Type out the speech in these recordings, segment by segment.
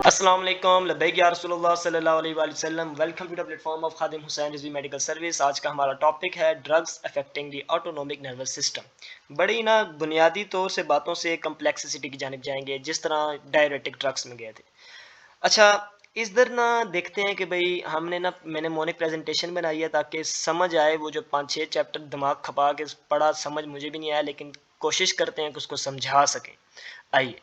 अस्सलाम वालेकुम लब्बैक या रसूलुल्लाह सल्लल्लाहु अलैहि वसल्लम। Welcome to the platform of Khadim Hussain Rizvi medical service. आज का हमारा टॉपिक है drugs affecting the autonomic nervous system. बड़ी ना बुनियादी तौर से बातों से कम्प्लेक्सिटी की जानिब जाएंगे, जिस तरह डायरेटिक ड्रग्स में गए थे। अच्छा, इस दर ना देखते हैं कि भाई मैंने मॉर्निंग प्रेजेंटेशन बनाई है ताकि समझ आए। वो जो 5-6 चैप्टर दिमाग खपा के पढ़ा, समझ मुझे भी नहीं आया, लेकिन कोशिश करते हैं कि उसको समझा सकें। आइए,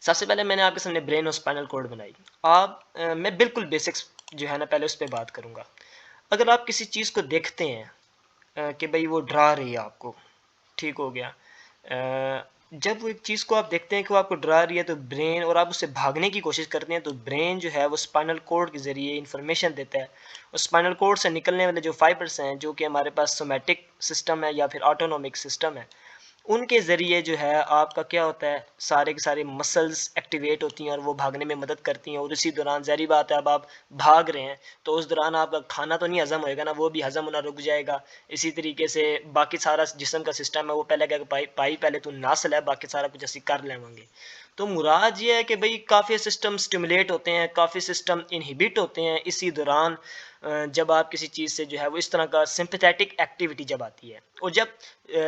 सबसे पहले मैंने आपके सामने ब्रेन और स्पाइनल कोड बनाई। मैं बिल्कुल बेसिक्स जो है ना पहले उस पर बात करूँगा। अगर आप किसी चीज़ को देखते हैं कि भाई वो डरा रही है आपको, ठीक हो गया। जब वो एक चीज़ को आप देखते हैं कि वो आपको डरा रही है, तो ब्रेन, और आप उससे भागने की कोशिश करते हैं, तो ब्रेन जो है वो स्पाइनल कोड के ज़रिए इंफॉर्मेशन देता है। और स्पाइनल कोड से निकलने वाले जो फाइबर्स हैं, जो कि हमारे पास सोमैटिक सिस्टम है या फिर ऑटोनोमिक सिस्टम है, उनके ज़रिए जो है आपका क्या होता है, सारे के सारे मसल्स एक्टिवेट होती हैं और वो भागने में मदद करती हैं। और इसी दौरान ज़ाहिर बात है, अब आप भाग रहे हैं तो उस दौरान आपका खाना तो नहीं हज़म होएगा ना, वो भी हज़म होना रुक जाएगा। इसी तरीके से बाकी सारा जिस्म का सिस्टम है वो पहले क्या पाई पाई पहले तो नसल है, बाकी सारा कुछ असी कर लेंगे। तो मुराद ये है कि भाई काफ़ी सिस्टम स्टिमुलेट होते हैं, काफ़ी सिस्टम इनहिबिट होते हैं इसी दौरान। जब आप किसी चीज़ से जो है वो इस तरह का सिंपैथेटिक एक्टिविटी जब आती है, और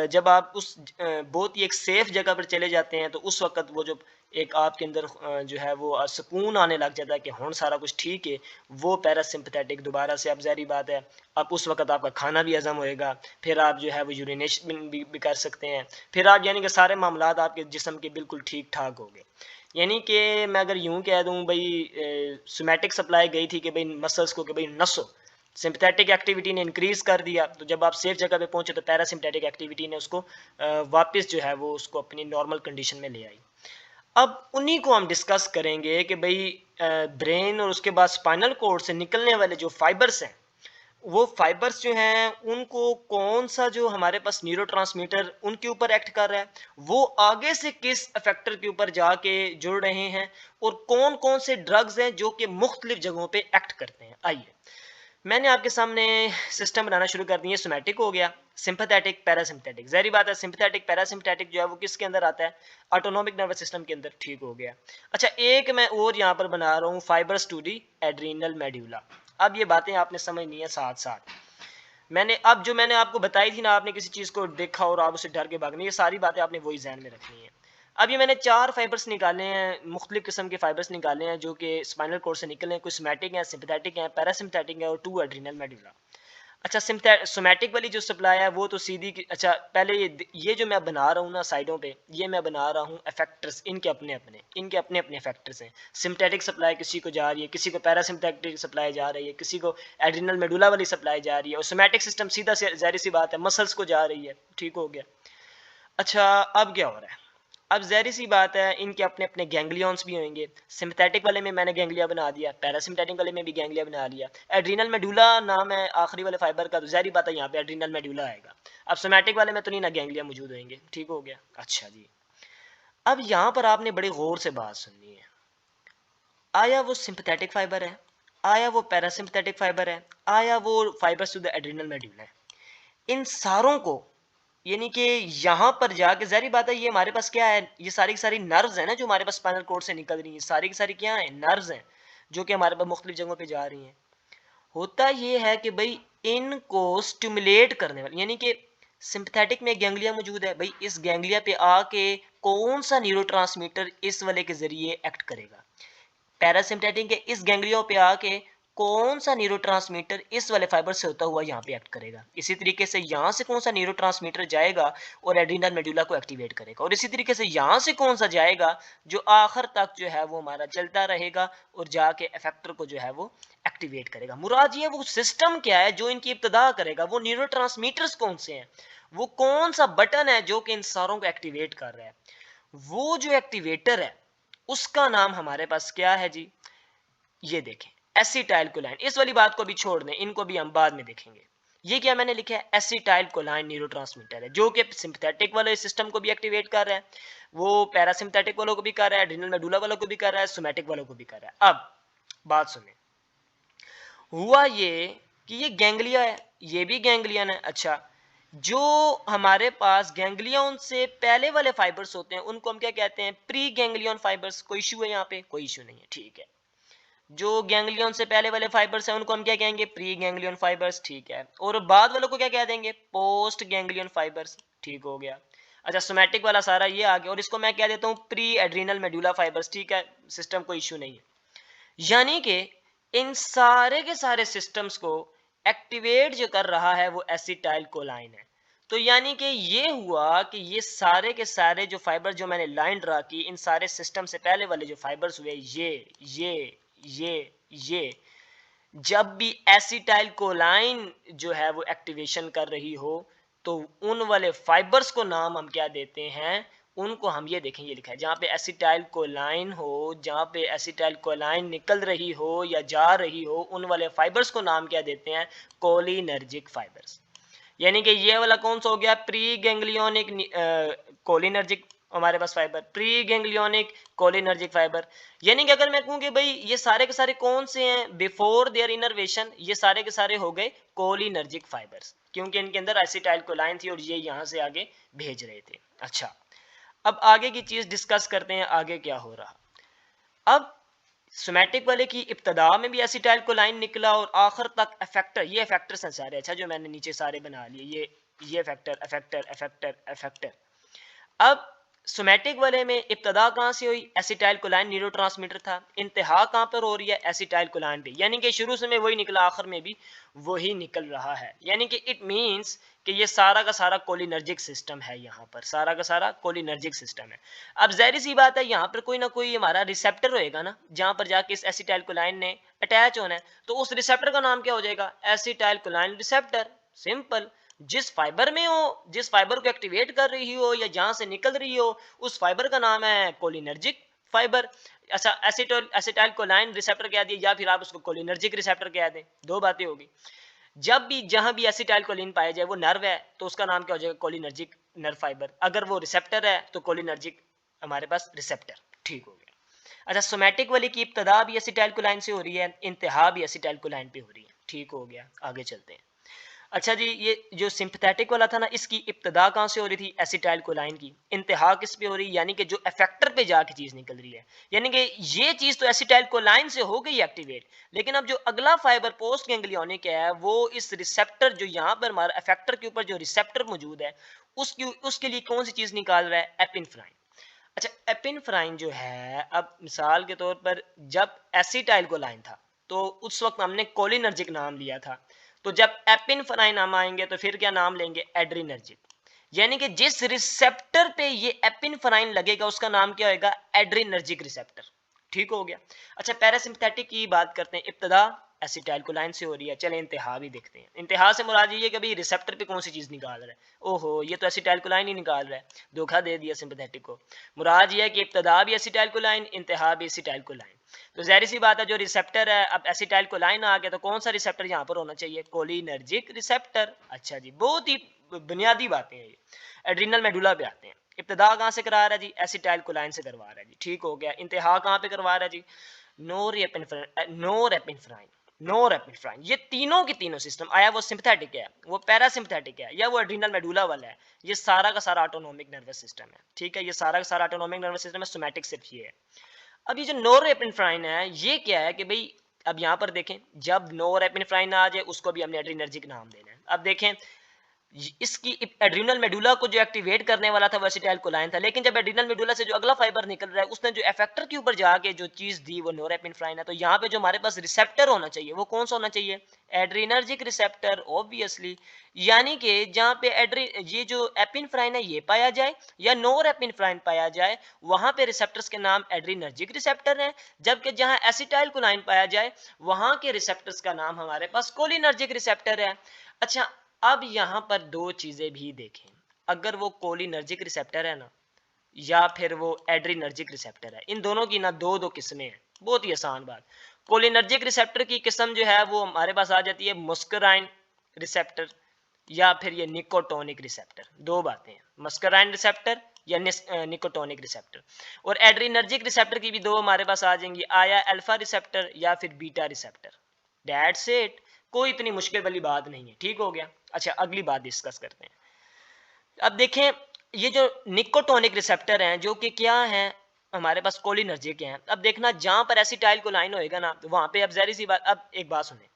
जब आप उस बहुत ही एक सेफ जगह पर चले जाते हैं, तो उस वक्त वो जो एक आपके अंदर जो है वो सुकून आने लग जाता है कि हाँ सारा कुछ ठीक है। वो पैरासिम्पथेटिक दोबारा से, अब ज़ाहिर बात है, अब उस वक्त आपका खाना भी हजम होएगा, फिर आप जो है वो यूरिनेशन भी कर सकते हैं, फिर आप यानी कि सारे मामलात आपके जिस्म के बिल्कुल ठीक ठाक हो गए। यानी कि मैं अगर यूं कह दूं भाई, सोमैटिक सप्लाई गई थी कि भाई मसल्स को, कि भाई नसो, सिंपैथेटिक एक्टिविटी ने इंक्रीज कर दिया, तो जब आप सेफ जगह पे पहुंचे तो पैरासिम्पैथेटिक एक्टिविटी ने उसको वापस जो है वो उसको अपनी नॉर्मल कंडीशन में ले आई। अब उन्हीं को हम डिस्कस करेंगे कि भाई ब्रेन और उसके बाद स्पाइनल कोर्ड से निकलने वाले जो फाइबर्स हैं, वो फाइबर्स जो हैं उनको कौन सा जो हमारे पास न्यूरोट्रांसमीटर उनके ऊपर एक्ट कर रहा है, वो आगे से किस इफेक्टर के ऊपर जाके जुड़ रहे हैं, और कौन कौन से ड्रग्स हैं जो कि मुख्तलिफ जगहों पे एक्ट करते हैं। आइए, मैंने आपके सामने सिस्टम बनाना शुरू कर दिए। सोमैटिक हो गया, सिंपैथेटिक, पैरासिम्पथेटिक। ज़ाहिर बात है, सिंपैथेटिक पैरासिम्पथेटिक जो है वो किसके अंदर आता है, ऑटोनोमिक नर्वस सिस्टम के अंदर, ठीक हो गया। अच्छा, एक मैं और यहाँ पर बना रहा हूँ, fibres to the adrenal medulla. अब ये बातें आपने समझनी है साथ साथ। मैंने आपको बताई थी ना, आपने किसी चीज़ को देखा और आप उसे डर के भागने, ये सारी बातें आपने वही जहन में रखनी है। अब ये मैंने 4 फाइबर्स निकाले हैं, मुख्तलिफ किस्म के फाइबर्स निकाले हैं जो कि स्पाइनल कोर्ड से निकले हैं। कुछ सोमैटिक हैं, सिंपैथेटिक हैं, पैरासिम्पथेटिक हैं, और 2 एड्रीनल मेडुला। अच्छा, सोमैटिक वाली जो सप्लाई है वो तो सीधी अच्छा, पहले ये जो मैं बना रहा हूँ ना साइडों पे, ये मैं बना रहा हूँ इफेक्टर्स, इनके अपने अपने इफेक्टर्स हैं। सिम्पथेटिक सप्लाई किसी को जा रही है, किसी को पैरासिम्पथेटिक सप्लाई जा रही है, किसी को एड्रिनल मेडुला वाली सप्लाई जा रही है, और सोमैटिक सिस्टम सीधा से जाहिर सी बात है मसल्स को जा रही है, ठीक हो गया। अच्छा, अब क्या हो रहा है, अब ज़ाहिर सी बात है इनके अपने अपने गैंग्लियंस भी होंगे। सिंपैथेटिक वाले में मैंने गैंग्लिया बना दिया, पैरासिम्पथेटिक वाले में भी गैंग्लिया बना लिया। एड्रीनल मेडुला नाम है आखिरी वाले फाइबर का, तो ज़ाहिर बात है यहाँ पे एड्रीनल मेडुला आएगा। अब सोमैटिक वाले में तो नहीं ना गैंग्लिया मौजूद होंगे, ठीक हो गया। अच्छा जी, अब यहाँ पर आपने बड़े गौर से बात सुननी है। आया वो सिंपैथेटिक फाइबर है, आया वो पैरासिम्पथेटिक फाइबर है, आया वो fibres to the adrenal medulla है, इन सारों को, यानी कि यहाँ पर जाके ज़ाहिर बात है ये हमारे पास क्या है, ये सारी की सारी नर्व्स है ना जो हमारे पास स्पाइनल कोर्ड से निकल रही हैं, सारी की सारी क्या है, नर्व्स हैं जो कि हमारे पास मुख्तलिफ जगहों पे जा रही हैं। होता ये है कि भाई इनको स्टिमुलेट करने वाले, यानी कि सिंपैथेटिक में गैंग्लिया मौजूद है, भाई इस गैंग्लिया पे आके कौन सा न्यूरोट्रांसमीटर इस वाले के जरिए एक्ट करेगा, पैरासिम्पथेटिक के इस गैंग्लिया पे आके कौन सा न्यूरोट्रांसमीटर इस वाले फाइबर से होता हुआ यहाँ पे एक्ट करेगा। इसी तरीके से यहाँ से कौन सा न्यूरोट्रांसमीटर जाएगा और एड्रीनल मेडुला को एक्टिवेट करेगा, और इसी तरीके से यहाँ से कौन सा जाएगा जो आखिर तक जो है वो हमारा चलता रहेगा और जाके इफेक्टर को जो है वो एक्टिवेट करेगा। मुराद ये वो सिस्टम क्या है जो इनकी इब्तदा करेगा, वो न्यूरोट्रांसमीटर्स कौन से हैं, वो कौन सा बटन है जो कि इन सारों को एक्टिवेट कर रहा है। वो जो एक्टिवेटर है उसका नाम हमारे पास क्या है जी, ये देखें, एसिटाइल कोलाइन। इस वाली बात को भी छोड़ दें, इनको भी हम बाद में देखेंगे। ये क्या मैंने लिखा है, एसिटाइल कोलाइन न्यूरोट्रांसमीटर है जो कि सिंपैथेटिक वाले सिस्टम को भी एक्टिवेट कर रहा है, वो पैरासिम्पैथेटिक वालों को भी कर रहा है, एड्रिनल मेडुला वालों को भी कर रहा है, सोमैटिक वालों को भी कर रहा है। अब बात सुने, हुआ ये कि ये गैंग्लिया है, ये भी गैंग्लियन है। अच्छा, जो हमारे पास गैंग्लियन से पहले वाले फाइबर्स होते हैं उनको हम क्या कहते हैं, प्री गैंग्लियन फाइबर्स। कोई इशू है यहाँ पे? कोई इशू नहीं है, ठीक है। जो गैंग्लियन से पहले वाले फाइबर्स हैं उनको हम क्या कहेंगे, प्री गैंग्लियन फाइबर्स, ठीक है। और बाद वालों को क्या कह देंगे, पोस्ट गैंग्लियन फाइबर्स, ठीक हो गया। अच्छा, सोमैटिक वाला सारा ये आ गया, और इसको मैं कह देता हूँ प्री एड्रीनल मेडुला फाइबर्स, ठीक है। सिस्टम कोई इशू नहीं है। यानी कि इन सारे के सारे सिस्टम्स को एक्टिवेट जो कर रहा है वो एसिटाइल कोलाइन है। तो यानी कि ये हुआ कि ये सारे के सारे जो फाइबर जो मैंने लाइन ड्रा की, इन सारे सिस्टम से पहले वाले जो फाइबर्स हुए, ये जब भी एसिटाइल कोलाइन जो है वो एक्टिवेशन कर रही हो, तो उन वाले फाइबर्स को नाम हम क्या देते हैं, उनको हम ये देखें, ये लिखा है, जहाँ पे एसिटाइल कोलाइन हो, जहाँ पे एसिटाइल कोलाइन निकल रही हो या जा रही हो, उन वाले फाइबर्स को नाम क्या देते हैं, कोलिनर्जिक फाइबर्स। यानी कि ये वाला कौन सा हो गया, प्री गैंग्लियोनिक कोलिनर्जिक हमारे पास fibre, pre ganglionic cholinergic fibre. यानी कि अगर मैं कहूँ कि भाई ये सारे के सारे कौन से हैं, बिफोर देयर इनर्वेशन ये सारे के सारे हो गए कोलिनर्जिक फाइबर्स, क्योंकि इनके अंदर एसिटाइल कोलाइन थी और ये यहाँ से आगे भेज रहे थे। अच्छा, अब आगे की चीज डिस्कस करते हैं, आगे क्या हो रहा। अब सोमैटिक वाले की इब्तदा में भी एसिटाइल कोलाइन निकला और आखिर तक इफेक्टर, ये इफेक्टर्स हैं सारे, अच्छा जो मैंने नीचे सारे बना लिए, ये इफेक्टर इफेक्टर इफेक्टर इफेक्टर। अब सोमैटिक वाले में इब्तदा कहाँ से हुई, एसिटाइल कोलाइन न्यूरोट्रांसमीटर था, इंतहा कहाँ पर हो रही है, एसिटाइल कोलाइन पे। यानी कि शुरू से में वही निकला, आखिर में भी वही निकल रहा है। यानी कि इट मींस कि ये सारा का सारा कोलिनर्जिक सिस्टम है, यहाँ पर सारा का सारा कोलिनर्जिक सिस्टम है। अब जाहिर सी बात है यहाँ पर कोई ना कोई हमारा रिसेप्टर होएगा ना, जहाँ पर जाके इस एसिटाइल कोलाइन ने अटैच होना है, तो उस रिसेप्टर का नाम क्या हो जाएगा, एसिटाइल कोलाइन रिसेप्टर। सिंपल। जिस फाइबर में हो, जिस फाइबर को एक्टिवेट कर रही हो या जहां से निकल रही हो, उस फाइबर का नाम है कोलिनर्जिक फाइबर। अच्छा, एसिटाइल कोलाइन रिसेप्टर कह दिया, या फिर आप उसको कोलिनर्जिक रिसेप्टर कह दें, दो बातें होगी। जब भी जहां भी एसिटाइल कोलिन पाया जाए, वो नर्व है तो उसका नाम क्या हो जाएगा, कोलिनर्जिक नर्व फाइबर। अगर वो रिसेप्टर है तो कोलिनर्जिक हमारे पास रिसेप्टर, ठीक हो गया। अच्छा, सोमैटिक वाली की इब्तदा भी एसिटाइल कोलाइन से हो रही है, इंतहा भी एसिटाइल कोलाइन पे हो रही है, ठीक हो गया। आगे चलते हैं। अच्छा जी, ये जो सिंपथेटिक वाला था ना, इसकी इब्तदा कहाँ से हो रही थी, एसिटाइल कोलाइन की, इंतहा किस पे हो रही है, यानी कि जो इफेक्टर पे जाके चीज निकल रही है। यानी कि ये चीज तो एसिटाइल कोलाइन से हो गई एक्टिवेट, लेकिन अब जो अगला फाइबर पोस्ट गैंग्लियोनिक है, वो इस रिसेप्टर, जो यहाँ पर हमारा इफेक्टर के ऊपर जो रिसेप्टर मौजूद है, उसके लिए कौन सी चीज निकाल रहा है, एपिनफ्राइन। अच्छा, एपिनफ्राइन जो है, अब मिसाल के तौर पर जब एसिटाइल कोलाइन था तो उस वक्त हमने कोलिनर्जिक नाम लिया था, तो जब एपिनफ्राइन नाम आएंगे तो फिर क्या नाम लेंगे, एड्रीनर्जिक। यानी कि जिस रिसेप्टर पे ये एपिनफ्राइन लगेगा उसका नाम क्या होगा, एड्रीनर्जिक रिसेप्टर, ठीक हो गया। अच्छा, पैरासिम्पथेटिक की बात करते हैं, इब्तदा एसिटाइल कोलाइन से हो रही है। चले इंतहा भी देखते हैं। इंतहा से मुराद ये कि भाई रिसेप्टर पे कौन सी चीज निकाल रहा है, ओहो ये तो एसिटाइल कोलाइन ही निकाल रहा है, धोखा दे दिया सिंपथेटिक को। मुराद ये है कि इब्तदा भी एसिटाइल कोलाइन, इंतहा भी एसिटाइल कोलाइन। तो जाहिर सी बात है जो रिसेप्टर है, अब एसिटाइल कोलाइन आ गया तो कौन सा रिसेप्टर यहाँ पर होना चाहिए, कोलिनर्जिक रिसेप्टर। अच्छा जी, बहुत ही बुनियादी बातें हैं ये। एड्रिनल मेडुला पे आते हैं। इब्तदा कहाँ से करा रहा है जी, एसिटाइल कोलाइन से करवा रहा है जी, ठीक हो गया। इंतहा कहाँ पे करवा रहा है जी, नोरेपिनेफ्राइन। नोरेपिनेफ्राइन, ये तीनों के तीनों सिस्टम आया, वो सिंपथेटिक है, वो पैरासिम्पथेटिक है, या वो एड्रिनल मेडुला वाला है, ये सारा का सारा ऑटोनोमिक नर्वस सिस्टम है, ठीक है। ये सारा का सारा ऑटोनोमिक नर्वस सिस्टम है, सोमैटिक सिर्फ ये है। अब ये जो नोरेपिनेफ्राइन है, ये क्या है कि भाई अब यहाँ पर देखें, जब नोरेपिनेफ्राइन आ जाए उसको भी हमने एड्रीनर्जिक नाम देना है। अब देखें, इसकी एड्रिनल मेडुला को जो एक्टिवेट करने वाला था वो एसिटाइल कोलाइन था, लेकिन जब एड्रिनल मेडुला से जो अगला फाइबर निकल रहा है, उसने जो इफेक्टर के ऊपर जाके जो चीज दी वो नोरेपिनेफ्राइन है। तो यहाँ पे जो हमारे पास रिसेप्टर होना चाहिए वो कौन सा होना चाहिए, एड्रिनर्जिक रिसेप्टर, ऑब्वियसली। यानी कि जहाँ पे ये जो एपिनफ्राइन है ये पाया जाए या नोरेपिनेफ्राइन पाया जाए, वहां पे रिसेप्टर्स के नाम एड्रिनर्जिक रिसेप्टर हैं, जबकि जहाँ एसिटाइल कोलाइन पाया जाए वहां के रिसेप्टर्स का नाम हमारे पास कोलिनर्जिक रिसेप्टर है। अच्छा, अब यहां पर दो चीजें भी देखें, अगर वो कोलिनर्जिक रिसेप्टर है ना, या फिर वो एड्रीनर्जिक रिसेप्टर है, इन दोनों की ना दो दो किस्में हैं। बहुत ही आसान बात, कोलिनर्जिक रिसेप्टर की किस्म जो है वो हमारे पास आ जाती है मस्कराइन रिसेप्टर, या फिर ये निकोटोनिक रिसेप्टर। दो बातें हैं, मस्कराइन रिसेप्टर या निकोटोनिक रिसेप्टर। और एड्रीनर्जिक रिसेप्टर की भी दो हमारे पास आ जाएंगी, आया अल्फा रिसेप्टर या फिर बीटा रिसेप्टर। दैट्स इट, कोई इतनी मुश्किल वाली बात नहीं है, ठीक हो गया। अच्छा, अगली बात डिस्कस करते हैं। अब देखें ये जो निकोटोनिक रिसेप्टर हैं जो कि क्या हैं हमारे पास कोलिनर्जिक हैं। अब देखना जहां पर एसिटाइल कोलाइन होएगा ना तो वहां पे अब ज़ाहिर सी बात, अब एक बात सुने,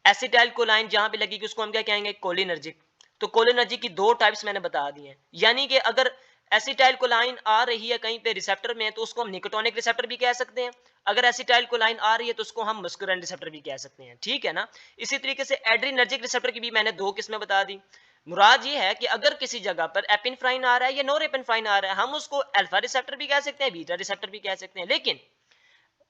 एसिटाइल कोलाइन जहां पे लगेगी उसको हम क्या कहेंगे, कोलिनर्जिक। तो कोलिनर्जिक की दो टाइप्स मैंने बता दी हैं, यानी कि अगर एसिटाइल कोलाइन आ रही है कहीं पे रिसेप्टर में तो उसको हम निकोटोनिक रिसेप्टर भी कह सकते हैं, अगर एसिटाइल कोलाइन आ रही है तो उसको हम मस्कुराइन रिसेप्टर भी कह सकते हैं, ठीक है ना। इसी तरीके से एड्रीनर्जिक रिसेप्टर की भी मैंने दो किस्में बता दी। मुराद ये है कि अगर किसी जगह पर एपिनेफ्राइन आ रहा है या नोरेपिनेफ्राइन आ रहा है, हम उसको अल्फा रिसेप्टर भी कह सकते हैं, बीटा रिसेप्टर भी कह सकते हैं। लेकिन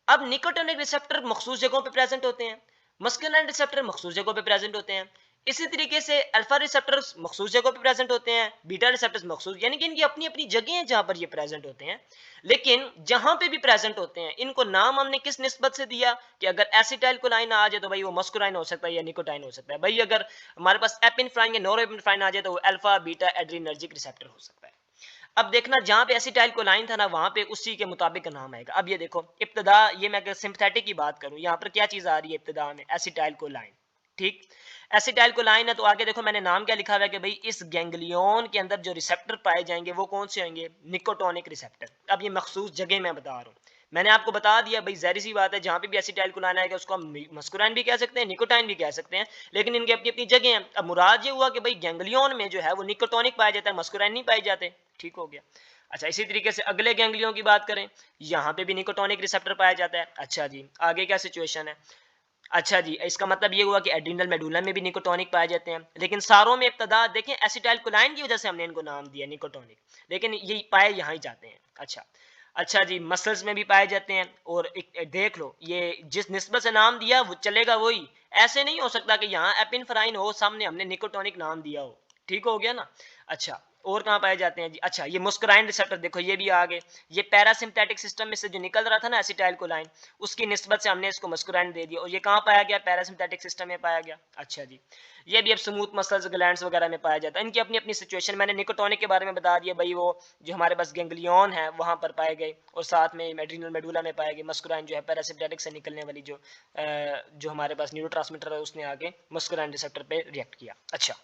अब निकोटिनिक रिसेप्टर मखसूस जगहों पे प्रेजेंट होते हैं, मस्कुलिन रिसेप्टर मखसूस जगहों पे प्रेजेंट होते हैं। इसी तरीके से अल्फा रिसेप्टर्स मखसूस जगहों पे प्रेजेंट होते हैं, बीटा रिसेप्टर्स मखसूस, यानी कि इनकी अपनी अपनी जगह हैं जहां पर ये प्रेजेंट होते हैं। लेकिन जहां पे भी प्रेजेंट होते हैं इनको नाम हमने किस निस्बत से दिया कि अगर एसिटाइल कोलाइन आ जाए तो भाई वो मस्कुराइन हो सकता है या निकोटाइन हो सकता है। भाई अगर हमारे पास एपिनेफ्राइन या नोरेपिनेफ्राइन आ जाए तो वो अल्फा बीटा एड्रीनर्जिक रिसेप्टर हो सकता है। अब देखना जहां पे एसिटाइल कोलाइन था ना वहां पे उसी के मुताबिक का नाम आएगा। अब ये देखो इब्तदा, ये मैं अगर सिंथेटिक की बात करूं, यहाँ पर क्या चीज आ रही है इब्तदा में, एसिटाइल कोलाइन। ठीक, एसिटाइल कोलाइन है तो आगे देखो मैंने नाम क्या लिखा हुआ है कि भाई इस गैंग्लियन के अंदर जो रिसेप्टर पाए जाएंगे वो कौन से होंगे, निकोटोनिक रिसेप्टर। अब ये मखसूस जगह मैं बता रहा हूँ, मैंने आपको बता दिया भाई जाहिर सी बात है जहां पे भी एसिटाइल कोलाइन आएगा उसको हम मस्कुराइन भी कह सकते हैं, निकोटाइन भी कह सकते हैं, लेकिन इनकी अपनी अपनी जगह हैं। अब मुराद ये हुआ कि भाई गैंग्लियन में जो है वो निकोटोनिक पाया जाता है, मस्कुराइन नहीं पाए जाते। ठीक हो गया। अच्छा, इसी तरीके से अगले गैंग्लियों की बात करें, यहाँ पे भी निकोटोनिक रिसेप्टर पाया जाता है। अच्छा जी, आगे क्या सिचुएशन है। अच्छा जी, इसका मतलब ये हुआ कि एड्रिनल मेडुला में भी निकोटोनिक पाए जाते हैं, लेकिन सारों में इब्तदा देखें एसिटाइल कोलाइन की वजह से हमने इनको नाम दिया निकोटोनिक, लेकिन ये पाए यहाँ ही जाते हैं। अच्छा, अच्छा जी, मसल्स में भी पाए जाते हैं। और एक देख लो ये जिस निस्बत से नाम दिया वो चलेगा वही, ऐसे नहीं हो सकता कि यहाँ एपिनेफ्राइन हो सामने हमने निकोटोनिक नाम दिया हो। ठीक हो गया ना। अच्छा, और कहाँ पाए जाते हैं जी, अच्छा ये मुस्कुराइन रिसेप्टर देखो ये भी आ गए, ये पैरासिम्पैटिक सिस्टम में से जो निकल रहा था ना एसिटाइल कोलाइन, उसकी निस्बत से हमने इसको मस्कुराइन दे दिया, और ये कहाँ पाया गया, पैरासिम्पैटिक सिस्टम में पाया गया। अच्छा जी, ये भी अब स्मूथ मसल्स ग्लैंड्स वगैरह में पाया जाता है, इनकी अपनी अपनी सिचुएशन। मैंने निकोटोनिक के बारे में बता दिया भाई, वो जो हमारे पास गैंग्लियन है वहां पर पाए गए, और साथ में एड्रिनल मेडुला में पाए गए। मस्कुराइन जो है पैरासिम्पैटिक से निकलने वाली जो हमारे पास न्यूरोट्रांसमीटर है उसने आगे मस्कुराइन रिसेप्टर पे रिएक्ट किया। अच्छा,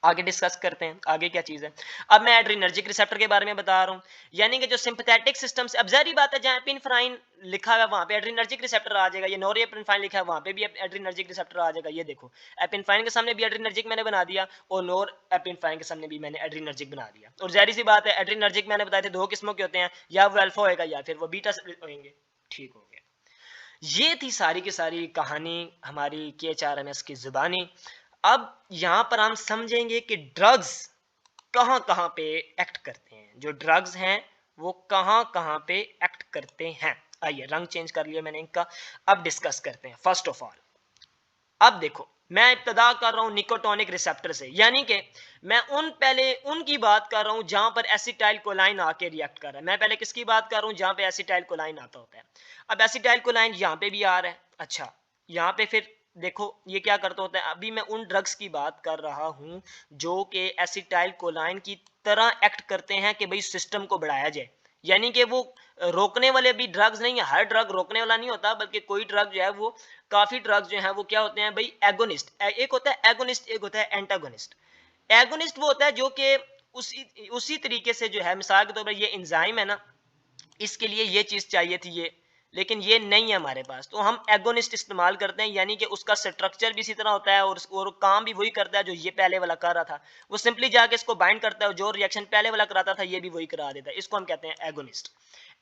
आगे डिस्कस करते हैं आगे क्या चीज है। अब मैं एड्रीनर्जिक रिसेप्टर के बारे में बता रहा हूँ, यानी कि जो सिंपैथेटिक सिस्टम से, अब जारी बात है जहाँ एपिनेफ्राइन लिखा हुआ है वहां पे एड्रीनर्जिक रिसेप्टर आ जाएगा, ये नोरेपिनेफ्राइन लिखा है वहां पे भी एड्रीनर्जिक रिसेप्टर आ जाएगा। ये देखो एपिनेफ्राइन के सामने भी एड्रीनर्जिक मैंने बना दिया, और नोर एपिनेफ्राइन के सामने भी मैंने एड्रीनर्जिक बना दिया। और जारी सी बात है एड्रीनर्जिक मैंने बताया थे दो किस्मों के होते हैं, या वो अल्फा होएगा या फिर वो बीटा होंगे। ठीक हो गया, ये थी सारी की सारी कहानी हमारी KHRMS की जुबानी। अब यहाँ पर हम समझेंगे कि ड्रग्स कहाँ कहाँ पे एक्ट करते हैं, जो ड्रग्स हैं वो कहाँ कहाँ पे एक्ट करते हैं। आइए रंग चेंज कर लिया मैंने इनका, अब डिस्कस करते हैं। फर्स्ट ऑफ ऑल अब देखो मैं इब्तदा कर रहा हूँ निकोटोनिक रिसेप्टर से, यानी कि मैं पहले उनकी बात कर रहा हूँ जहां पर एसिटाइल कोलाइन आके रिएक्ट कर रहा है। मैं पहले किसकी बात कर रहा हूँ, जहां पे एसिटाइल कोलाइन आता होता है। अब एसिटाइल कोलाइन यहाँ पे भी आ रहा है। अच्छा, यहाँ पे फिर देखो ये क्या करता होता है, अभी मैं उन ड्रग्स की बात कर रहा हूँ जो कि एसिटाइल कोलाइन की तरह एक्ट करते हैं कि भाई सिस्टम को बढ़ाया जाए, यानी कि वो रोकने वाले भी ड्रग्स नहीं है, हर ड्रग रोकने वाला नहीं होता, बल्कि कोई ड्रग जो है वो, काफी ड्रग्स जो है वो क्या होते हैं भाई, एगोनिस्ट। एक होता है एगोनिस्ट, एक होता है एंटागोनिस्ट। एगोनिस्ट वो होता है जो कि उसी तरीके से जो है, मिसाल के तौर पर ये एंजाइम है ना, इसके लिए ये चीज चाहिए थी ये, लेकिन ये नहीं है हमारे पास, तो हम एगोनिस्ट इस्तेमाल करते हैं, यानी कि उसका स्ट्रक्चर भी इसी तरह होता है और काम भी वही करता है जो ये पहले वाला कर रहा था। वो सिंपली जाके इसको बाइंड करता है, जो रिएक्शन पहले वाला कराता था ये भी वही करा देता है। इसको हम कहते हैं एगोनिस्ट।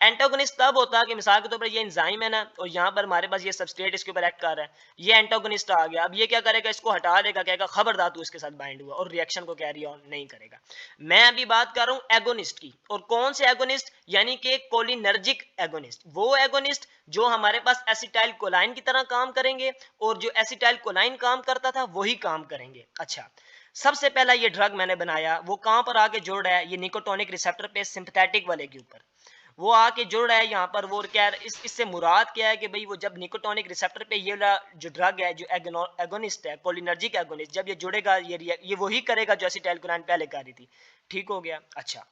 एंटागोनिस्ट तब होता है कि मिसाल के तौर पर ये एंजाइम है ना, और यहाँ पर हमारे पास ये सबस्ट्रेट इसके ऊपर एक्ट कर रहा है, ये एंटागोनिस्ट आ गया। अब ये क्या करेगा, इसको हटा देगा, कहेगा खबरदार तू इसके साथ बाइंड हुआ, और रिएक्शन को कैरी ऑन नहीं करेगा। मैं अभी बात कर रहा हूँ एगोनिस्ट की, और कौन से एगोनिस्ट, यानी कि कोलिनर्जिक एगोनिस्ट, वो एगोनिस्ट जो हमारे पास एसिटाइल कोलाइन की तरह काम करेंगे, और जो एसिटाइल कोलाइन काम करता था वही काम करेंगे। अच्छा, सबसे पहला ये ड्रग मैंने बनाया वो कहां पर आके जुड़ रहा है, ये निकोटोनिक रिसेप्टर पे सिंपैथेटिक वाले के ऊपर वो आके जुड़ रहा है यहाँ पर। वो क्या है, इससे मुराद क्या है कि भाई वो जब निकोटोनिक रिसेप्टर पे ये जो ड्रग है, जो एगोनिस्ट है, कोलिनर्जिक एगोनिस्ट, जब ये जुड़ेगा ये वही करेगा जो एसिटाइल कोलाइन पहले कर रही थी। ठीक हो गया। अच्छा,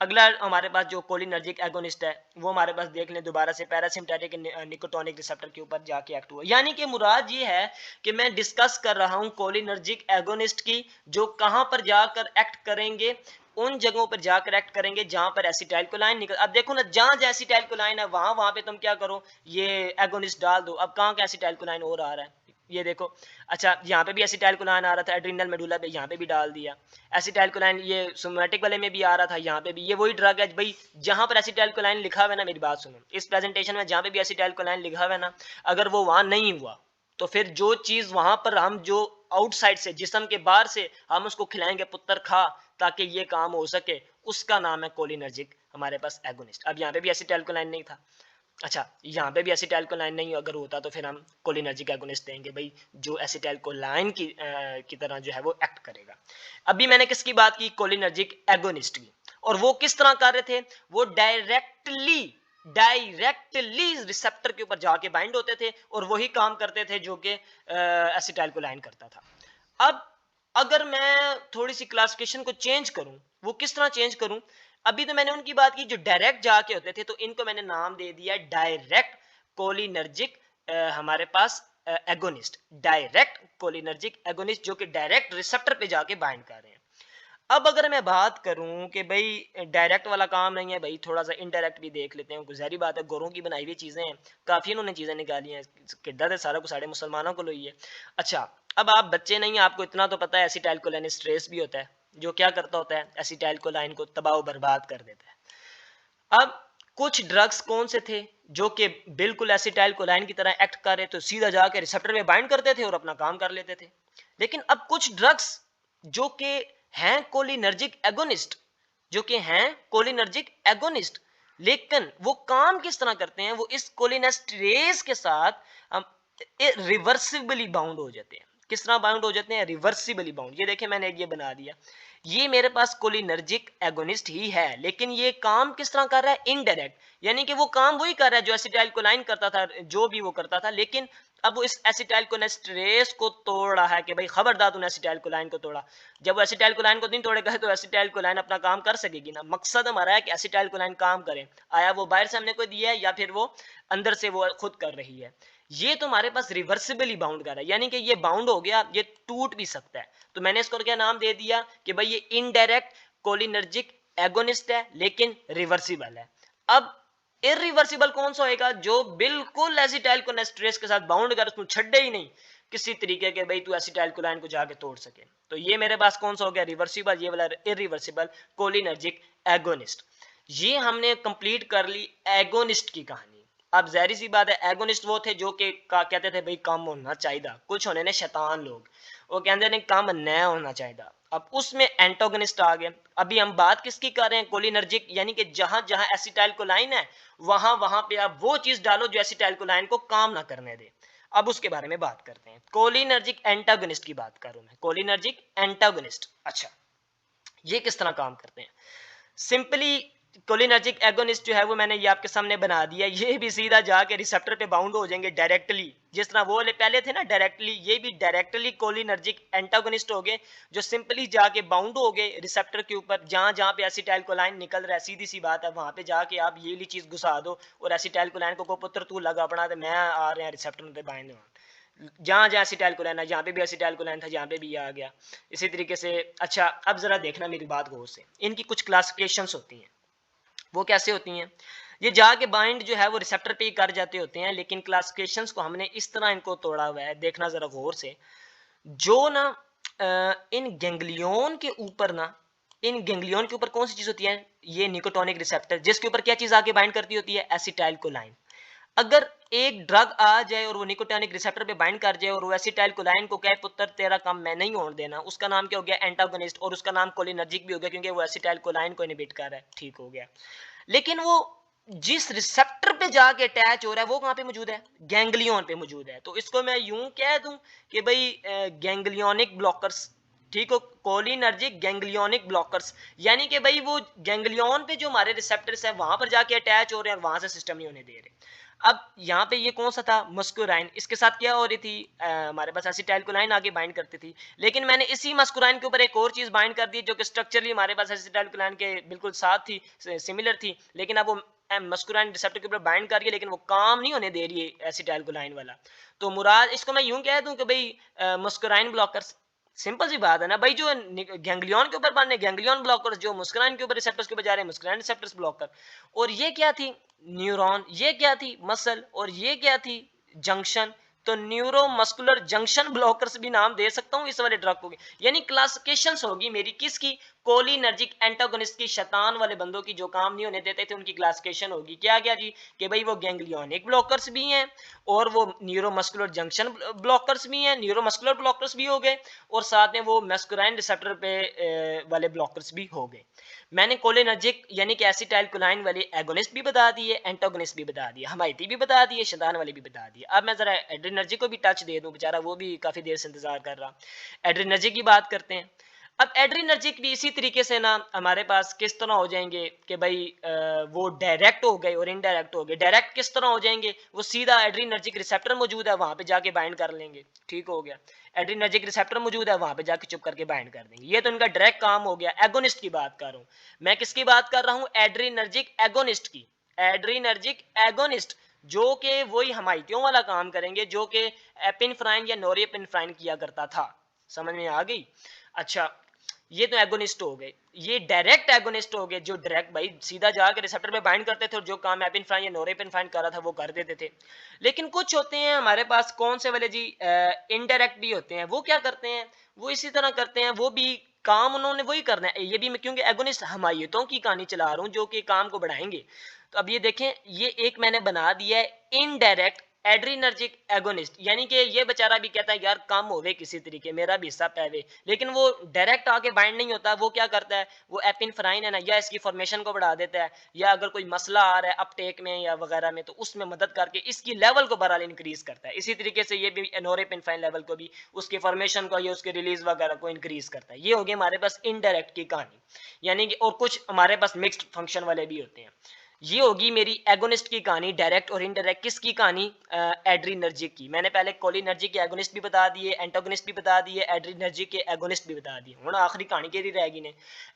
अगला हमारे पास जो कोलिनर्जिक एगोनिस्ट है वो हमारे पास देख लें दोबारा से, पैरासिम्पैथिक निकोटोनिक रिसेप्टर के ऊपर जाके एक्ट हुआ। यानी कि मुराद ये है कि मैं डिस्कस कर रहा हूँ कोलिनर्जिक एगोनिस्ट की, जो कहाँ पर जाकर एक्ट करेंगे, उन जगहों पर जाकर एक्ट करेंगे जहां पर एसिटाइलकोलाइन निकल। अब देखो ना, जहां जहां एसिटाइलकोलाइन है वहां पे तुम क्या करो, ये एगोनिस्ट डाल दो। अब कहाँ का एसिटाइलकोलाइन और आ रहा है, ये देखो। अच्छा, यहाँ पे भी एसिटाइलकोलाइन आ रहा था एड्रिनल मेडुला पे, यहाँ पे भी डाल दिया एसिटाइलकोलाइन। ये सोमैटिक वाले में भी आ रहा था, यहाँ पे भी। ये वही ड्रग है भाई, जहां पर एसिटाइलकोलाइन लिखा हुआ है ना, मेरी बात सुनो, इस प्रेजेंटेशन में जहां पे भी एसिटाइलकोलाइन लिखा हुआ है ना, अगर वो वहां नहीं हुआ तो फिर जो चीज वहां पर हम जो आउटसाइड से, जिस्म के बाहर से हम उसको खिलाएंगे, पुत्र खा, ताकि ये काम हो सके, उसका नाम है कोलिनर्जिक हमारे पास एगोनिस्ट। अब यहाँ पे भी एसिटाइलकोलाइन नहीं था। अच्छा, यहाँ पे भी एसिटाइलकोलाइन नहीं अगर होता तो फिर हम कोलिनर्जिक एगोनिस्ट देंगे भाई, जो एसिटाइलकोलाइन की तरह जो है वो एक्ट करेगा। अभी मैंने किसकी बात की, कोलिनर्जिक एगोनिस्ट की। और वो किस तरह कर रहे थे, वो डायरेक्टली रिसेप्टर के ऊपर जाके बाइंड होते थे और वही काम करते थे जो कि एसिटाइलकोलाइन करता था। अब अगर मैं थोड़ी सी क्लासिफिकेशन को चेंज करूं, वो किस तरह चेंज करूं, अभी तो मैंने उनकी बात की जो डायरेक्ट जाके होते थे, तो इनको मैंने नाम दे दिया डायरेक्ट कोलिनर्जिक हमारे पास एगोनिस्ट, डायरेक्ट कोलिनर्जिक एगोनिस्ट, जो कि डायरेक्ट रिसेप्टर पे जाके बाइंड कर रहे हैं। अब अगर मैं बात करूं कि भाई डायरेक्ट वाला काम नहीं है भाई, थोड़ा सा इनडायरेक्ट भी देख लेते हैं। गुजारी बात है, गोरों की बनाई हुई चीजें हैं, काफी इन्होंने चीजें निकाली हैं, किड्डा है सारा को साढ़े मुसलमानों को लोई है। अच्छा, अब आप बच्चे नहीं, आपको इतना तो पता है एसिटाइलकोलाइन स्ट्रेस भी होता है, जो क्या करता होता है, एसिटाइलकोलाइन को तबाह बर्बाद कर देता है। अब कुछ ड्रग्स कौन से थे जो कि बिल्कुल एसिटाइलकोलाइन की तरह एक्ट कर रहे थे, सीधा जाके रिसेप्टर में बाइंड करते थे और अपना काम कर लेते थे। लेकिन अब कुछ ड्रग्स जो कि हैं कोलिनर्जिक एगोनिस्ट, जो कि हैं कोलिनर्जिक एगोनिस्ट, लेकिन वो काम किस तरह करते हैं, वो इस कोलिनेस्टरेज के साथ रिवर्सिबली बाउंड हो जाते हैं। किस तरह बाउंड हो जाते हैं, रिवर्सिबली बाउंड। ये देखें, मैंने ये बना दिया, ये मेरे पास कोलिनर्जिक एगोनिस्ट ही है, लेकिन ये काम किस तरह कर रहा है, इनडायरेक्ट। यानी कि वो काम वही कर रहा है जो एसिटाइलकोलाइन करता था, जो भी वो करता था, लेकिन अब वो इस एसिटाइलकोलेस्ट्रेस को तोड़ रहा है कि भाई खबरदार तूने एसिटाइलकोलाइन को तोड़ा। जब वो एसिटाइलकोलाइन को नहीं तोड़ेगा तो एसिटाइलकोलाइन अपना काम कर सकेगी ना। मकसद हमारा है कि एसिटाइलकोलाइन काम करे, आया वो बाहर से हमने कोई दिया है या फिर वो अंदर से वो खुद कर रही है। ये तो हमारे पास रिवर्सिबली बाउंड कर रहा है, यानी कि ये बाउंड हो गया, ये टूट भी सकता है। तो मैंने इसको क्या नाम दे दिया कि भाई ये इनडायरेक्ट कोलिनर्जिक एगोनिस्ट है, लेकिन रिवर्सिबल है। अब इरिवर्सिबल कौन सा होएगा, जो बिल्कुल एसिटाइलकोलेस्ट्रेस के साथ बाउंड कर, उसको छड्डे ही नहीं किसी तरीके के, भाई तू एसिटाइलकोलाइन को जाके तोड़ सके। तो ये मेरे पास कौन सा हो गया, रिवर्सिबल, ये वाला इरिवर्सिबल कोलिनर्जिक एगोनिस्ट। ये हमने कंप्लीट कर ली एगोनिस्ट की कहानी। अब जहरी सी बात है, एगोनिस्ट वो थे जो कि कहते थे भाई कम होना चाहिए, कुछ होने ने शैतान लोग, वो कहते हैं कम न होना चाहिए। अब उसमें एंटागोनिस्ट आ गए। अभी हम बात किसकी कर रहे हैं, कोलिनर्जिक, यानी कि जहां जहां एसिटाइलकोलाइन है वहां वहां पे आप वो चीज डालो जो एसिटाइलकोलाइन को काम ना करने दे। अब उसके बारे में बात करते हैं, कोलिनर्जिक एंटागोनिस्ट की बात करूं मैं, कोलिनर्जिक एंटागोनिस्ट। अच्छा, ये किस तरह काम करते हैं, सिंपली कोलिनर्जिक एगोनिस्ट जो है वो मैंने ये आपके सामने बना दिया। ये भी सीधा जाके रिसेप्टर पे बाउंड हो जाएंगे डायरेक्टली, जिस तरह वो पहले थे ना डायरेक्टली, ये भी डायरेक्टली कोलिनर्जिक एंटागोनिस्ट हो गए, जो सिंपली जाके बाउंड हो गए रिसेप्टर के ऊपर। जहां जहां पे एसिटाइलकोलाइन निकल रहा है, सीधी सी बात है, वहां पे जाके आप ये ली चीज घुसा दो और एसिटाइलकोलाइन को पुत्र तू लगा अपना, तो मैं आ रहे हैं रिसेप्टर पे बाइंड। जहां जहां एसिटाइलकोलाइन है, जहां पे भी एसिटाइलकोलाइन था, जहां पे भी आ गया इसी तरीके से। अच्छा, अब जरा देखना मेरी बात गौर से, इनकी कुछ क्लासिफिकेशंस होती हैं, वो कैसे होती हैं। ये जाके बाइंड जो है वो रिसेप्टर पे ही कर जाते होते हैं, लेकिन क्लासिफिकेशंस को हमने इस तरह इनको तोड़ा हुआ है, देखना जरा गौर से। जो ना इन गैंग्लियन के ऊपर ना, इन गैंग्लियन के ऊपर कौन सी चीज होती है, ये निकोटोनिक रिसेप्टर, जिसके ऊपर क्या चीज आके बाइंड करती होती है, एसिटाइलकोलाइन। अगर एक ड्रग आ जाए और वो निकोटोनिक रिसेप्टर पे बाइंड कर जाए और वो एसिटाइलकोलाइन को कहे पुत्र तेरा काम मैं नहीं होने देना, उसका नाम क्या हो गया, एंटागोनिस्ट, और उसका नाम कोलिनर्जिक भी हो गया क्योंकि वो एसिटाइलकोलाइन को इनहिबिट कर रहा है, ठीक हो गया। लेकिन वो जिस रिसेप्टर पे जाके अटैच हो रहा है वो कहां पे मौजूद है, गैंग्लियन पे मौजूद है। तो इसको मैं यूं कह दूं कि भाई गैंग्लियोनिक ब्लॉकर्स, ठीक हो, कोलिनर्जिक गैंग्लियोनिक ब्लॉकर्स, यानी कि भाई वो गैंग्लियन पे जो हमारे रिसेप्टर्स है वहां पर जाके अटैच हो रहे हैं और वहां से सिस्टम नहीं होने दे रहे। अब यहाँ पे ये कौन सा था, मस्कुराइन, इसके साथ क्या हो रही थी, हमारे पास एसिटाइलकोलाइन आगे बाइंड करती थी, लेकिन मैंने इसी मस्कुराइन के ऊपर एक और चीज बाइंड कर दी जो कि स्ट्रक्चरली हमारे पास एसिटाइलकोलाइन के बिल्कुल साथ थी, सिमिलर थी, लेकिन अब वो मस्कुराइन रिसेप्टर के ऊपर बाइंड कर रही है, लेकिन वो काम नहीं होने दे रही है एसिटाइलकोलाइन वाला। तो मुराद इसको मैं यूं कह दूं कि भाई मस्कुराइन ब्लॉकर्स, सिंपल सी बात है ना भाई, जो गैंग्लियन के ऊपर बनने गैंग्लियन ब्लॉकर्स, जो मुस्कुराइन के ऊपर रिसेप्टर्स के ऊपर जा रहे हैं मुस्कुराइन रिसेप्टर्स ब्लॉकर। और ये क्या थी, न्यूरॉन, ये क्या थी, मसल, और ये क्या थी, जंक्शन। तो न्यूरोमस्कुलर जंक्शन ब्लॉकर्स भी नाम दे सकता हूँ इस वाले ड्रग को। यानी क्लासिफिकेशंस होगी मेरी किसकी, कोलिनर्जिक एंटागोनिस्ट की, शैतान वाले बंदों की जो काम नहीं होने देते थे उनकी क्लासिफिकेशन होगी। क्या क्या जी, कि भाई वो गैंग्लियोनिक ब्लॉकर्स भी हैं और वो न्यूरोमस्कुलर जंक्शन ब्लॉकर्स भी हैं, न्यूरोमस्कुलर ब्लॉकर्स भी हो गए, और साथ में वो मस्कुराइन रिसेप्टर पे वाले ब्लॉकर्स भी हो गए। मैंने कोलिनर्जिक यानी कि एसिटाइलकोलाइन वाले एगोनिस्ट भी बता दिए, एंटागोनिस्ट भी बता दिए, हमायती भी बता दिए, शैतान वाले भी बता दिए। अब मैं जरा एड्रेनर्जिक को भी टच दे दूं, बेचारा वो भी काफी देर से इंतजार कर रहा। एड्रेनर्जिक की बात करते हैं। अब एड्रेनर्जिक भी इसी तरीके से ना हमारे पास किस तरह हो जाएंगे कि भाई वो डायरेक्ट हो गए और इनडायरेक्ट हो गए। डायरेक्ट किस तरह हो जाएंगे, वो सीधा एड्रेनर्जिक रिसेप्टर मौजूद है वहां पे जाके बाइंड कर लेंगे, ठीक हो गया। एड्रेनर्जिक रिसेप्टर मौजूद है वहां पे जाके चुप करके बाइंड कर देंगे, ये तो इनका डायरेक्ट काम हो गया। एगोनिस्ट की बात कर रहा हूं मैं, किसकी बात कर रहा हूं, एड्रेनर्जिक एगोनिस्ट की। एड्रेनर्जिक एगोनिस्ट जो कि वही हमायतियों वाला काम करेंगे जो कि एपिनफ्राइन या नोरिएपिनफ्राइन किया करता था। समझ में आ गई। अच्छा, ये तो एगोनिस्ट हो गए। ये डायरेक्ट एगोनिस्ट हो गए जो डायरेक्ट भाई सीधा जाकर रिसेप्टर पे बाइंड करते थे और जो काम एपिनफ्राइन या नोरेपिनफ्राइन कर रहा था वो कर देते थे। लेकिन कुछ होते हैं हमारे पास कौन से वाले जी, इनडायरेक्ट भी होते हैं। वो क्या करते हैं, वो इसी तरह करते हैं, वो भी काम उन्होंने वही करना है। ये भी मैं क्योंकि एगोनिस्ट हमायतों की कहानी चला रहा हूँ जो कि काम को बढ़ाएंगे। तो अब ये देखें, ये एक मैंने बना दिया है इनडायरेक्ट एड्रीनर्जिक एगोनिस्ट, यानी कि ये बेचारा भी कहता है यार कम होवे किसी तरीके, मेरा भी हिस्सा पैवे, लेकिन वो डायरेक्ट आके बाइंड नहीं होता। वो क्या करता है, वो एपिनफ्राइन है ना, या इसकी फॉर्मेशन को बढ़ा देता है, या अगर कोई मसला आ रहा है अपटेक में या वगैरह में तो उसमें मदद करके इसकी लेवल को बहरहाल इंक्रीज करता है। इसी तरीके से ये भी नोरेपिनफ्राइन लेवल को भी, उसकी फॉर्मेशन को या उसके रिलीज वगैरह को इंक्रीज करता है। ये हो गई हमारे पास इनडायरेक्ट की कहानी, यानी कि और कुछ हमारे पास मिक्स्ड फंक्शन वाले भी होते हैं। ये होगी मेरी एगोनिस्ट की कहानी, डायरेक्ट और इनडायरेक्ट किसकी कहानी, एड्रीनर्जिक की। मैंने पहले कोलिनर्जिक के एगोनिस्ट भी बता दिए, एंटागोनिस्ट भी बता दिए, एड्रीनर्जिक के एगोनिस्ट भी बता दिए। हुण आखिरी कहानी केदी रह गई ने,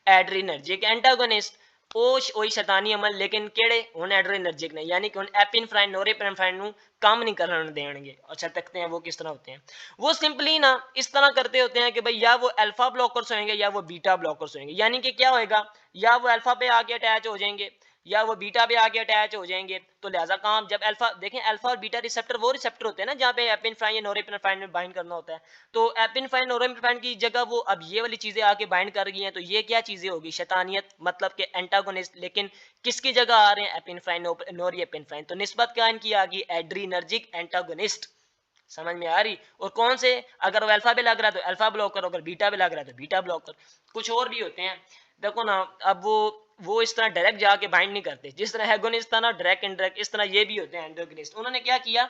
एड्रीनर्जिक एंटागोनिस्ट। ओही शैतानी अमल, लेकिन केड़े हुण एड्रीनर्जिक ने, यानी कि हुण एपिनफ्राइन नोरेपिनफ्राइन नु काम नहीं करने देंगे। अच्छा, तकते हैं वो किस तरह होते हैं। वो सिंपली ना इस तरह करते होते हैं कि भाई या वो अल्फा ब्लॉकर्स होंगे या वो बीटा ब्लॉकर्स होंगे। यानी कि क्या होएगा, या वो अल्फा पे आके अटैच हो जाएंगे या वो बीटा पे आके अटैच हो जाएंगे। तो लिहाजा काम जब अल्फा देखें, अल्फा और बीटा रिसेप्टर वो रिसेप्टर होते हैं ना जहाँ पे एपिनफ्राइन या नोरेपिनफ्राइन में बाइंड करना होता है। तो एपिनफ्राइन नोरेपिनफ्राइन की जगह वो अब ये वाली चीजें आके बाइंड कर गई हैं। तो ये क्या चीजें होगी, शैतानियत, मतलब के एंटागोनिस्ट, लेकिन किसकी जगह आ रहे हैं, एपिनफ्राइन नोरिएपिनफ्राइन। तो निस्बत क्या इनकी आ गई, एड्रीनर्जिक एंटागोनिस्ट। समझ में आ रही। और कौन से, अगर वो अल्फा पे लग रहा है तो अल्फा ब्लॉकर, अगर बीटा पे लग रहा है तो बीटा ब्लॉकर। कुछ और भी होते हैं, देखो ना। अब वो इस तरह डायरेक्ट जाके बाइंड नहीं करते, जिस तरह एगोनिस्ट था ना डायरेक्ट इनडायरेक्ट, इस तरह ये भी होते हैं एंटागोनिस्ट। उन्होंने क्या किया,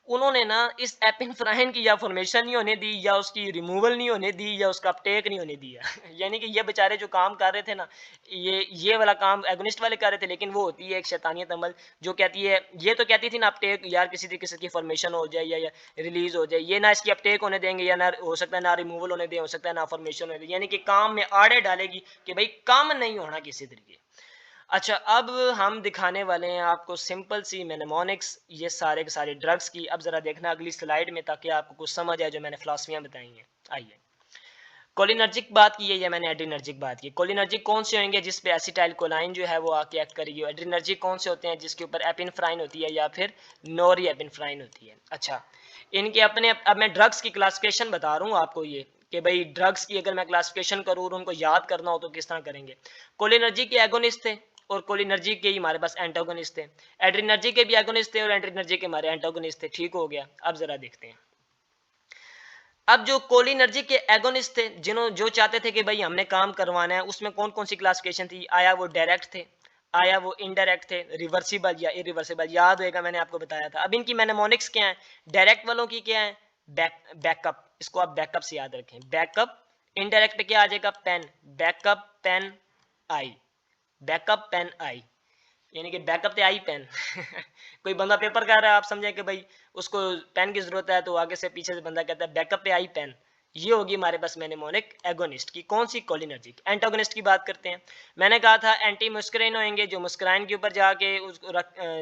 उन्होंने ना इस एपिनफ्राइन की या फॉर्मेशन नहीं होने दी, या उसकी रिमूवल नहीं होने दी, या उसका अपटेक नहीं होने दिया यानी कि ये बेचारे जो काम कर रहे थे ना, ये वाला काम एगोनिस्ट वाले कर रहे थे, लेकिन वो होती है एक शैतानियत अमल जो कहती है, ये तो कहती थी ना अपटेक, यार किसी तरीके से फॉर्मेशन हो जाए या रिलीज हो जाए, ये ना इसकी अपटेक होने देंगे, या ना हो सकता है ना रिमूवल होने दें, हो सकता है ना फॉर्मेशन होने दें, यानी कि काम में आड़े डालेगी कि भाई काम नहीं होना किसी तरीके। अच्छा, अब हम दिखाने वाले हैं आपको सिंपल सी मेनेमोनिक्स, ये सारे के सारे ड्रग्स की। अब जरा देखना अगली स्लाइड में ताकि आपको कुछ समझ आए जो मैंने फिलॉसफियां बताई हैं। आइए, कोलिनर्जिक बात की है या मैंने एड्रीनर्जिक बात की। कोलिनर्जिक कौन से होंगे, जिस पे एसिटाइलकोलाइन जो है वो आके एक्ट करेगी। एड्रीनर्जिक कौन से होते हैं, जिसके ऊपर एपिनफ्राइन होती है या फिर नोरी एपिनफ्राइन होती है। अच्छा, इनके अपने, अब मैं ड्रग्स की क्लासिफिकेशन बता रहा हूँ आपको, ये कि भाई ड्रग्स की अगर मैं क्लासिफिकेशन करूँ और उनको याद करना हो तो किस तरह करेंगे। कोलिनर्जिक के एगोनिस्ट थे और कोलिनर्जिक के ही हमारे पास एंटागोनिस्ट थे। एड्रीनर्जिक के भी एगोनिस्ट थे और एंट्रीनर्जिक के हमारे एंटागोनिस्ट थे। ठीक हो गया। अब जरा देखते हैं, अब जो कोलिनर्जिक के एगोनिस्ट थे, जो चाहते थे कि भाई हमने काम करवाना है, उसमें कौन कौन सी क्लासिफिकेशन थी। आया वो डायरेक्ट थे, आया वो इनडायरेक्ट थे, रिवर्सिबल या इरिवर्सिबल, याद होगा मैंने आपको बताया था। अब इनकी मेनेमोनिक्स क्या है, डायरेक्ट वालों की क्या है, बैकअप, इसको आप बैकअप से याद रखें, बैकअप। इनडायरेक्ट पे क्या आ जाएगा, पेन, बैकअप पेन आई, बैकअप पेन आई। यानी कि बैकअप पे आई पेन कोई बंदा पेपर कर रहा है, आप समझे कि भाई उसको पेन की जरूरत है, तो आगे से पीछे से बंदा कहता है बैकअप पे आई पेन। ये होगी हमारे पास मेनेमोनिक एगोनिस्ट की। कौन सी? कोलिनर्जिक। एंटागोनिस्ट की बात करते हैं। मैंने कहा था एंटी मुस्कराइन होंगे, जो मुस्कराइन के ऊपर जाके उसको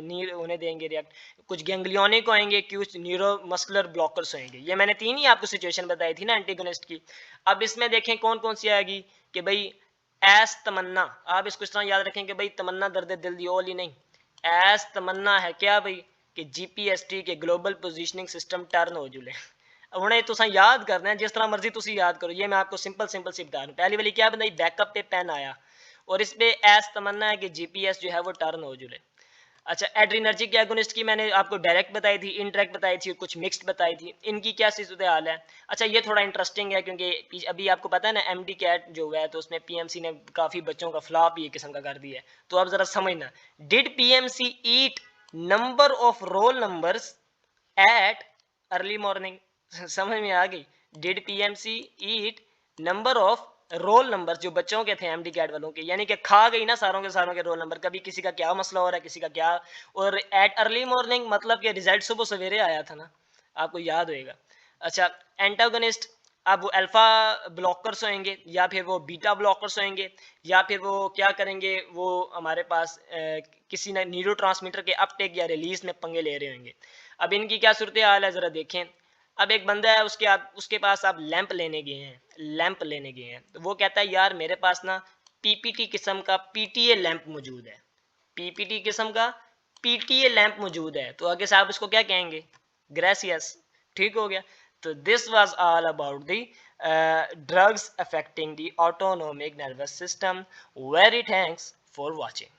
नीर होने देंगे रिएक्ट। कुछ गैंग्लियोनिक होंगे, कुछ न्यूरो मस्कुलर ब्लॉकर्स होंगे। ये मैंने 3 ही आपको सिचुएशन बताई थी ना एंटीगोनिस्ट की। अब इसमें देखें कौन कौन सी आएगी कि भाई एस तमन्ना। आप इसको इस तरह याद रखें कि भाई तमन्ना दर्द दिल दी ओली नहीं, एस तमन्ना है क्या भाई कि जीपीएसटी के ग्लोबल पोजीशनिंग सिस्टम टर्न हो जुले। उन्हें तुसा याद करना है जिस तरह मर्जी तुसी याद करो। ये मैं आपको सिंपल सिंपल सी बता रहा हूँ। पहली वाली क्या बनाई? बैकअप पे पेन आया, और इस पे एस तमन्ना है कि जीपीएस जो है वो टर्न हो जुले। अच्छा, एड्रीनर्जिक एगोनिस्ट की मैंने आपको डायरेक्ट बताई थी, इनडायरेक्ट बताई थी, कुछ मिक्स्ड बताई थी। इनकी क्या सूरत हाल है? अच्छा, ये थोड़ा इंटरेस्टिंग है क्योंकि अभी आपको पता है ना एमडी कैट जो है, तो उसमें पीएमसी ने काफ़ी बच्चों का फ्लॉप ये किस्म का कर दिया है। तो अब ज़रा समझना, did PMC eat number of roll numbers at early morning? समझ में आ गई? Did PMC eat number of roll number जो बच्चों के थे एमडी कैट वालों के, यानी कि खा गई ना सारों के रोल नंबर। कभी किसी का क्या मसला हो रहा है, किसी का क्या। और एट अर्ली मॉर्निंग मतलब कि रिजल्ट सुबह सवेरे आया था ना, आपको याद होएगा। अच्छा, एंटागोनिस्ट, अब वो अल्फा ब्लॉकर्स होंगे या फिर वो बीटा ब्लॉकर्स होंगे, या फिर वो क्या करेंगे, वो हमारे पास किसी ने न्यूरोट्रांसमीटर के अपटेक या रिलीज में पंगे ले रहे होंगे। अब इनकी क्या सूरत हाल है ज़रा देखें। अब एक बंदा है, उसके पास आप लैंप लेने गए हैं, लैंप लेने गए हैं, तो वो कहता है यार मेरे पास ना पीपीटी किस्म का पीटीए लैंप मौजूद है, पीपीटी किस्म का पीटीए लैंप मौजूद है। तो आगे से आप इसको क्या कहेंगे? ग्रेसियस। ठीक हो गया। तो this was all about the drugs affecting the autonomic nervous system. Very thanks for watching.